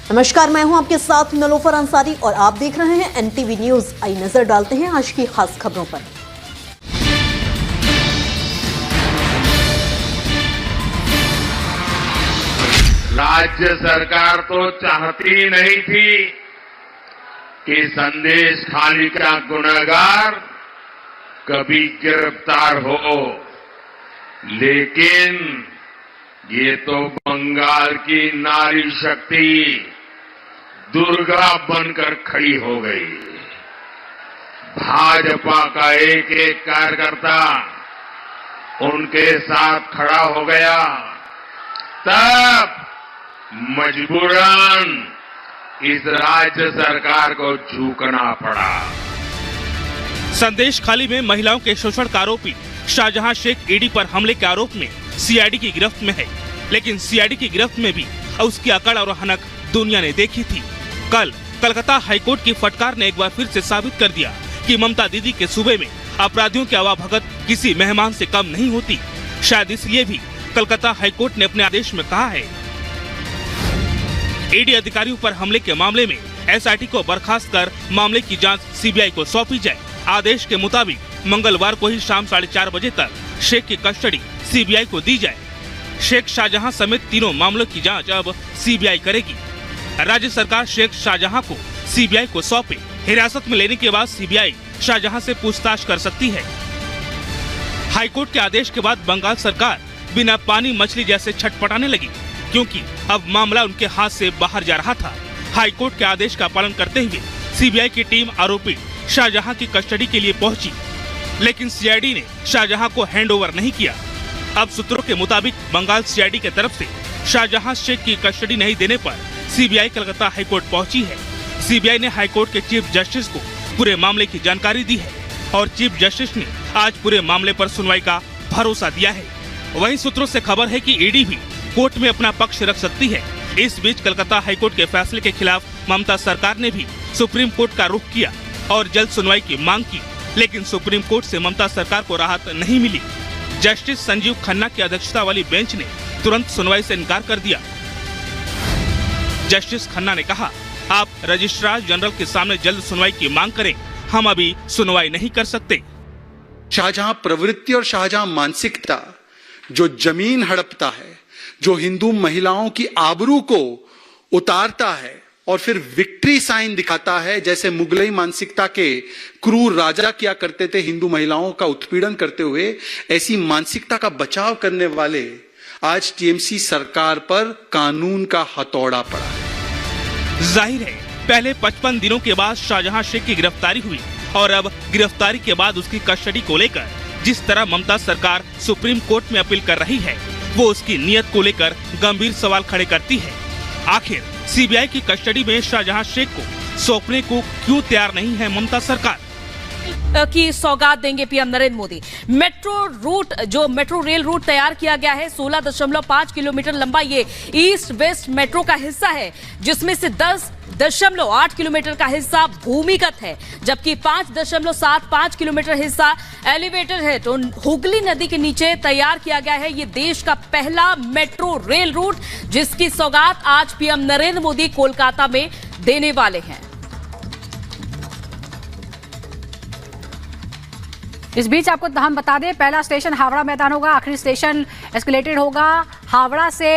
नमस्कार, मैं हूं आपके साथ नलोफर अंसारी और आप देख रहे हैं एनटीवी न्यूज। आई नजर डालते हैं आज की खास खबरों पर। राज्य सरकार तो चाहती नहीं थी कि संदेश खाली का गुनहगार कभी गिरफ्तार हो, लेकिन ये तो बंगाल की नारी शक्ति दुर्गा बनकर खड़ी हो गई। भाजपा का एक एक कार्यकर्ता उनके साथ खड़ा हो गया, तब मजबूरन इस राज्य सरकार को झुकना पड़ा। संदेश खाली में महिलाओं के शोषण का आरोपी शाहजहां शेख ईडी पर हमले के आरोप में सीआईडी की गिरफ्त में है, लेकिन सीआईडी की गिरफ्त में भी उसकी अकड़ और हनक दुनिया ने देखी थी। कल कलकत्ता हाईकोर्ट की फटकार ने एक बार फिर से साबित कर दिया कि ममता दीदी के सूबे में अपराधियों की आवाभगत किसी मेहमान से कम नहीं होती। शायद इसलिए भी कलकत्ता हाईकोर्ट ने अपने आदेश में कहा है ईडी अधिकारियों पर हमले के मामले में एसआईटी को बर्खास्त कर मामले की जांच सीबीआई को सौंपी जाए। आदेश के मुताबिक मंगलवार को ही शाम 4:30 बजे तक शेख की कस्टडी सीबीआई को दी जाए। शेख शाहजहां समेत तीनों मामलों की जांच अब सीबीआई करेगी। राज्य सरकार शेख शाहजहां को सीबीआई को सौंपे। हिरासत में लेने के बाद सीबीआई शाहजहां से पूछताछ कर सकती है। हाईकोर्ट के आदेश के बाद बंगाल सरकार बिना पानी मछली जैसे छटपटाने लगी, क्योंकि अब मामला उनके हाथ से बाहर जा रहा था। हाईकोर्ट के आदेश का पालन करते हुए सीबीआई की टीम आरोपी शाहजहां की कस्टडी के लिए पहुंची, लेकिन सीआईडी ने शाहजहां को हैंडओवर नहीं किया। अब सूत्रों के मुताबिक बंगाल सीआईडी की तरफ से शाहजहां शेख की कस्टडी नहीं देने पर सीबीआई कलकत्ता हाईकोर्ट पहुंची है। सीबीआई ने हाईकोर्ट के चीफ जस्टिस को पूरे मामले की जानकारी दी है और चीफ जस्टिस ने आज पूरे मामले पर सुनवाई का भरोसा दिया है। वहीं सूत्रों से खबर है कि ईडी भी कोर्ट में अपना पक्ष रख सकती है। इस बीच कलकत्ता हाईकोर्ट के फैसले के खिलाफ ममता सरकार ने भी सुप्रीम कोर्ट का रुख किया और जल्द सुनवाई की मांग की, लेकिन सुप्रीम कोर्ट से ममता सरकार को राहत नहीं मिली। जस्टिस संजीव खन्ना की अध्यक्षता वाली बेंच ने तुरंत सुनवाई से इनकार कर दिया। जस्टिस खन्ना ने कहा, आप रजिस्ट्रार जनरल के सामने जल्द सुनवाई की मांग करें, हम अभी सुनवाई नहीं कर सकते। शाहजहां प्रवृत्ति और शाहजहां मानसिकता जो जमीन हड़पता है, जो हिंदू महिलाओं की आबरू को उतारता है और फिर विक्ट्री साइन दिखाता है, जैसे मुगलई मानसिकता के क्रूर राजा किया करते थे हिंदू महिलाओं का उत्पीड़न करते हुए, ऐसी मानसिकता का बचाव करने वाले आज टीएमसी सरकार पर कानून का हथौड़ा पड़ा है। जाहिर है पहले 55 दिनों के बाद शाहजहां शेख की गिरफ्तारी हुई और अब गिरफ्तारी के बाद उसकी कस्टडी को लेकर जिस तरह ममता सरकार सुप्रीम कोर्ट में अपील कर रही है, वो उसकी नीयत को लेकर गंभीर सवाल खड़े करती है। आखिर सीबीआई की कस्टडी में शाहजहां शेख को सौंपने को क्यों तैयार नहीं है ममता सरकार? की सौगात देंगे PM Narendra Modi. Metro rail route तैयार किया गया है। 16.5 किलोमीटर लंबा ये ईस्ट वेस्ट मेट्रो का हिस्सा है, जिसमें से 10.8 किलोमीटर का हिस्सा भूमिगत है, जबकि 5.75 किलोमीटर हिस्सा एलिवेटेड है। तो हुगली नदी के नीचे तैयार किया गया है ये देश का पहला मेट्रो रेल रूट, जिसकी सौगात आज पीएम नरेंद्र मोदी कोलकाता में देने वाले हैं। इस बीच आपको हम बता दें, पहला स्टेशन हावड़ा मैदान होगा, आखिरी स्टेशन एस्केलेटेड होगा। हावड़ा से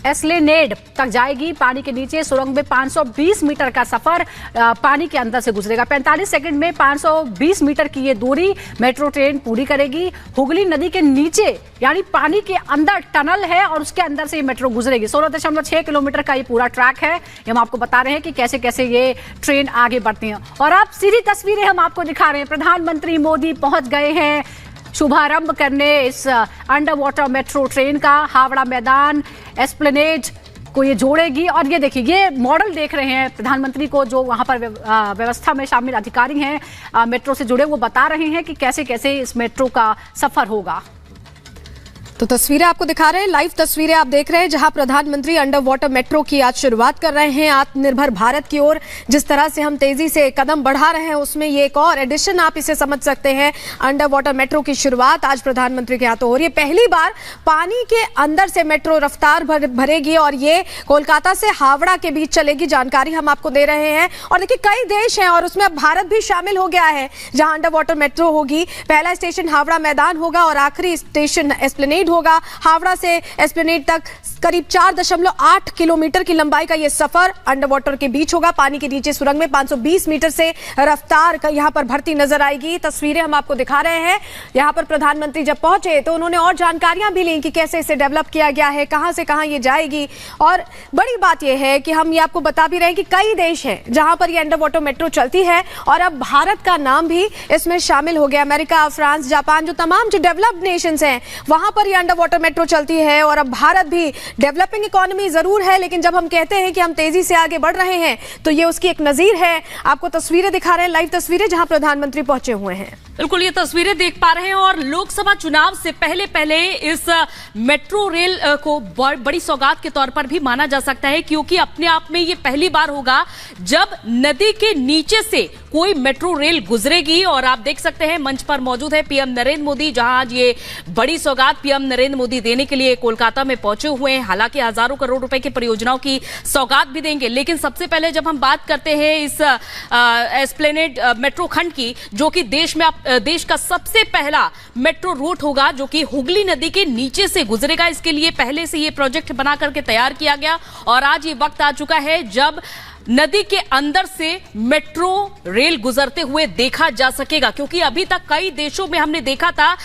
एस्प्लेनेड तक जाएगी पानी के नीचे। सुरंग में 520 मीटर का सफर पानी के अंदर से गुजरेगा। 45 सेकंड में 520 मीटर की ये दूरी मेट्रो ट्रेन पूरी करेगी। हुगली नदी के नीचे यानी पानी के अंदर टनल है और उसके अंदर से ये मेट्रो गुजरेगी। 16.6 किलोमीटर का ये पूरा ट्रैक है। हम आपको बता रहे हैं कि कैसे कैसे ये ट्रेन आगे बढ़ती है। और अब सीधी तस्वीरें हम आपको दिखा रहे हैं। प्रधानमंत्री मोदी पहुंच गए हैं शुभारंभ करने इस अंडर वाटर मेट्रो ट्रेन का। हावड़ा मैदान एस्प्लेनेड को ये जोड़ेगी। और ये देखिए, ये मॉडल देख रहे हैं प्रधानमंत्री को, जो वहां पर व्यवस्था में शामिल अधिकारी हैं मेट्रो से जुड़े, वो बता रहे हैं कि कैसे कैसे इस मेट्रो का सफर होगा। तो तस्वीरें आपको दिखा रहे हैं, लाइव तस्वीरें आप देख रहे हैं जहां प्रधानमंत्री अंडर वाटर मेट्रो की आज शुरुआत कर रहे हैं आत्मनिर्भर भारत की ओर। जिस तरह से हम तेजी से कदम बढ़ा रहे हैं उसमें ये एक और एडिशन आप इसे समझ सकते हैं। अंडर वाटर मेट्रो की शुरुआत आज प्रधानमंत्री के हाथों हो रही है। पहली बार पानी के अंदर से मेट्रो रफ्तार भरेगी और ये कोलकाता से हावड़ा के बीच चलेगी, जानकारी हम आपको दे रहे हैं। और देखिए कई देश हैं और उसमें अब भारत भी शामिल हो गया है जहां अंडर वाटर मेट्रो होगी। पहला स्टेशन हावड़ा मैदान होगा और आखिरी स्टेशन एस्प्लेनेड होगा। हावड़ा से एस्प्लेनेड तक करीब 4.8 किलोमीटर की लंबाई का यह सफर अंडर वाटर के बीच होगा। पानी के नीचे सुरंग में 520 मीटर से रफ्तार यहां पर बढ़ती नजर आएगी। तस्वीरें हम आपको दिखा रहे हैं। यहां पर प्रधानमंत्री जब पहुंचे तो उन्होंने और जानकारियां भी ली कि कैसे इसे डेवलप किया गया है, कहां से कहां ये जाएगी। और बड़ी बात यह है कि हम ये आपको बता भी रहे हैं कि कई देश हैं जहां पर ये अंडर वाटर मेट्रो चलती है और अब भारत का नाम भी इसमें शामिल हो गया। अमेरिका, फ्रांस, जापान, जो तमाम जो डेवलप्ड नेशंस हैं वहां पर ये अंडर वाटर मेट्रो चलती है। और अब भारत भी डेवलपिंग इकोनॉमी जरूर है, लेकिन जब हम कहते हैं कि हम तेजी से आगे बढ़ रहे हैं तो ये उसकी एक नजीर है। आपको तस्वीरें दिखा रहे हैं, लाइव तस्वीरें जहां प्रधानमंत्री पहुंचे हुए हैं। बिल्कुल ये तस्वीरें देख पा रहे हैं और लोकसभा चुनाव से पहले इस मेट्रो रेल को बड़ी सौगात के तौर पर भी माना जा सकता है, क्योंकि अपने आप में ये पहली बार होगा जब नदी के नीचे से कोई मेट्रो रेल गुजरेगी। और आप देख सकते हैं मंच पर मौजूद है पीएम नरेंद्र मोदी, जहां आज ये बड़ी सौगात पीएम नरेंद्र मोदी देने के लिए कोलकाता में पहुंचे हुए हैं। हालांकि हजारों करोड़ रुपए की परियोजनाओं की सौगात भी देंगे, लेकिन सबसे पहले जब हम बात करते हैं इस एस्प्लेनेड मेट्रो खंड की, जो कि देश का सबसे पहला मेट्रो रूट होगा जो कि हुगली नदी के नीचे से गुजरेगा। इसके लिए पहले से ये प्रोजेक्ट बना करके तैयार किया गया और आज ये वक्त आ चुका है जब नदी के अंदर से मेट्रो रेल गुजरते हुए देखा जा सकेगा। क्योंकि अभी तक कई देशों में हमने देखा था,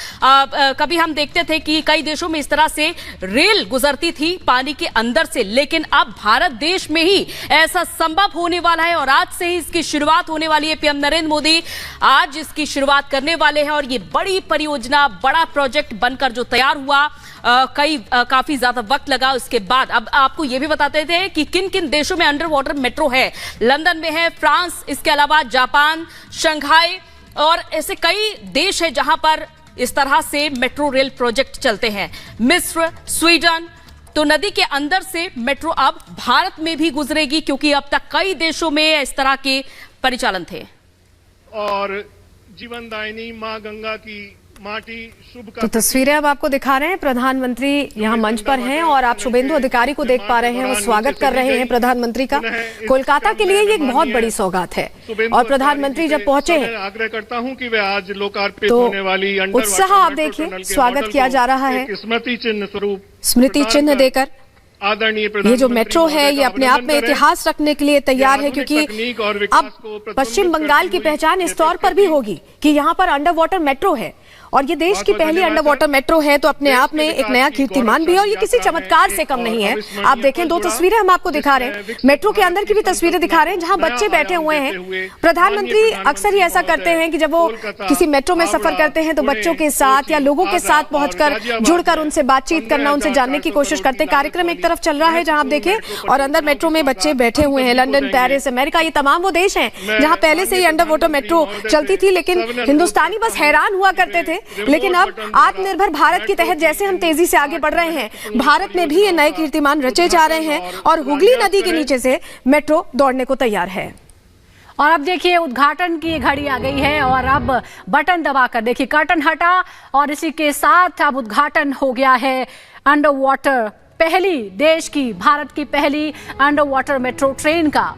कभी हम देखते थे कि कई देशों में इस तरह से रेल गुजरती थी पानी के अंदर से, लेकिन अब भारत देश में ही ऐसा संभव होने वाला है और आज से ही इसकी शुरुआत होने वाली है। पीएम नरेंद्र मोदी आज इसकी शुरुआत करने वाले हैं और ये बड़ी परियोजना, बड़ा प्रोजेक्ट बनकर जो तैयार हुआ, काफी ज्यादा वक्त लगा। उसके बाद अब आपको यह भी बताते थे कि किन किन देशों में अंडर वाटर मेट्रो है। लंदन में है, फ्रांस, इसके अलावा जापान, शंघाई और ऐसे कई देश है जहां पर इस तरह से मेट्रो रेल प्रोजेक्ट चलते हैं। मिस्र, स्वीडन। तो नदी के अंदर से मेट्रो अब भारत में भी गुजरेगी, क्योंकि अब तक कई देशों में इस तरह के परिचालन थे। और जीवनदायिनी मां गंगा की माटी शुभ का। तो तस्वीरें अब आपको दिखा रहे हैं, प्रधानमंत्री यहाँ मंच पर हैं और आप शुभेंदु अधिकारी को देख पा रहे हैं, वो स्वागत कर रहे हैं प्रधानमंत्री का। कोलकाता के लिए ये एक बहुत बड़ी सौगात है और प्रधानमंत्री जब पहुंचे हैं आग्रह करता हूं कि वे आज लोकार्पित होने वाली तो उत्साह आप देखिए, स्वागत किया जा रहा है स्मृति चिन्ह स्वरूप, स्मृति चिन्ह देकर। आदरणीय ये जो मेट्रो है ये अपने आप में इतिहास रखने के लिए तैयार है, क्योंकि अब पश्चिम बंगाल की पहचान इस तौर पर भी होगी कि यहाँ पर अंडर वाटर मेट्रो है और ये देश की पहली अंडर वाटर मेट्रो है। तो अपने आप में एक नया कीर्तिमान भी है और ये किसी चमत्कार से कम नहीं है। आप देखें, दो तस्वीरें हम आपको दिखा रहे हैं, मेट्रो के अंदर की भी तस्वीरें दिखा रहे हैं जहां बच्चे बैठे हुए हैं। प्रधानमंत्री अक्सर ही ऐसा करते हैं कि जब वो किसी मेट्रो में सफर करते हैं तो बच्चों के साथ या लोगों के साथ पहुंचकर जुड़कर उनसे बातचीत करना, उनसे जानने की कोशिश करते हैं। कार्यक्रम एक तरफ चल रहा है जहां आप देखें और अंदर मेट्रो में बच्चे बैठे हुए हैं। लंदन, पेरिस, अमेरिका, ये तमाम वो देश हैं जहां पहले से ही अंडर वाटर मेट्रो चलती थी, लेकिन हिंदुस्तानी बस हैरान हुआ करते थे। लेकिन अब आत्मनिर्भर भारत के तहत जैसे हम तेजी से आगे बढ़ रहे हैं, भारत में भी ये नए कीर्तिमान रचे जा रहे हैं और हुगली नदी के नीचे से मेट्रो दौड़ने को तैयार है। और अब देखिए उद्घाटन की घड़ी आ गई है और अब बटन दबाकर देखिए कर्टन हटा और इसी के साथ अब उद्घाटन हो गया है अंडर वाटर पहली, देश की, भारत की पहली अंडर वाटर मेट्रो ट्रेन का।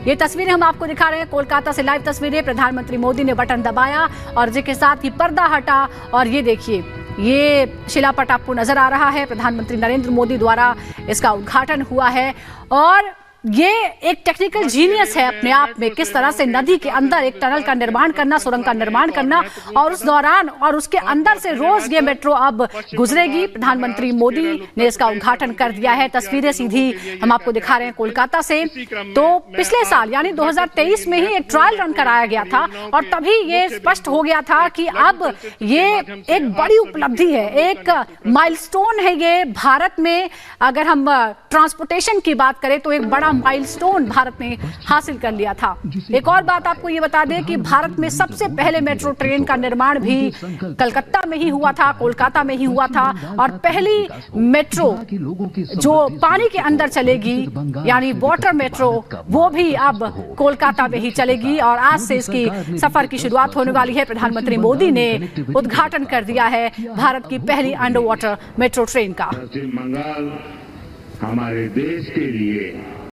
ये तस्वीरें हम आपको दिखा रहे हैं, कोलकाता से लाइव तस्वीरें। प्रधानमंत्री मोदी ने बटन दबाया और इसी के साथ ही पर्दा हटा और ये देखिए ये शिलापट आपको नजर आ रहा है। प्रधानमंत्री नरेंद्र मोदी द्वारा इसका उद्घाटन हुआ है और ये एक टेक्निकल जीनियस है अपने आप में, किस तरह से नदी के अंदर एक टनल का निर्माण करना, सुरंग का निर्माण करना और उस दौरान और उसके अंदर से रोज ये मेट्रो अब गुजरेगी। प्रधानमंत्री मोदी ने इसका उद्घाटन कर दिया है। तस्वीरें सीधी हम आपको दिखा रहे हैं कोलकाता से। तो पिछले साल यानी 2023 में ही एक ट्रायल रन कराया गया था और तभी ये स्पष्ट हो गया था कि अब ये एक बड़ी उपलब्धि है, एक माइलस्टोन है ये भारत में। अगर हम ट्रांसपोर्टेशन की बात करें तो एक बड़ा बड़ा माइलस्टोन भारत ने हासिल कर लिया था। एक और बात आपको ये बता दें कि भारत में सबसे पहले मेट्रो ट्रेन का निर्माण भी कलकत्ता में ही हुआ था, कोलकाता में ही हुआ था, और पहली मेट्रो जो पानी के अंदर चलेगी यानी वाटर मेट्रो वो भी अब कोलकाता में ही चलेगी और आज से इसकी सफर की शुरुआत होने वाली है। प्रधानमंत्री मोदी ने उद्घाटन कर दिया है भारत की पहली अंडर वाटर मेट्रो ट्रेन का। पश्चिम बंगाल हमारे देश के लिए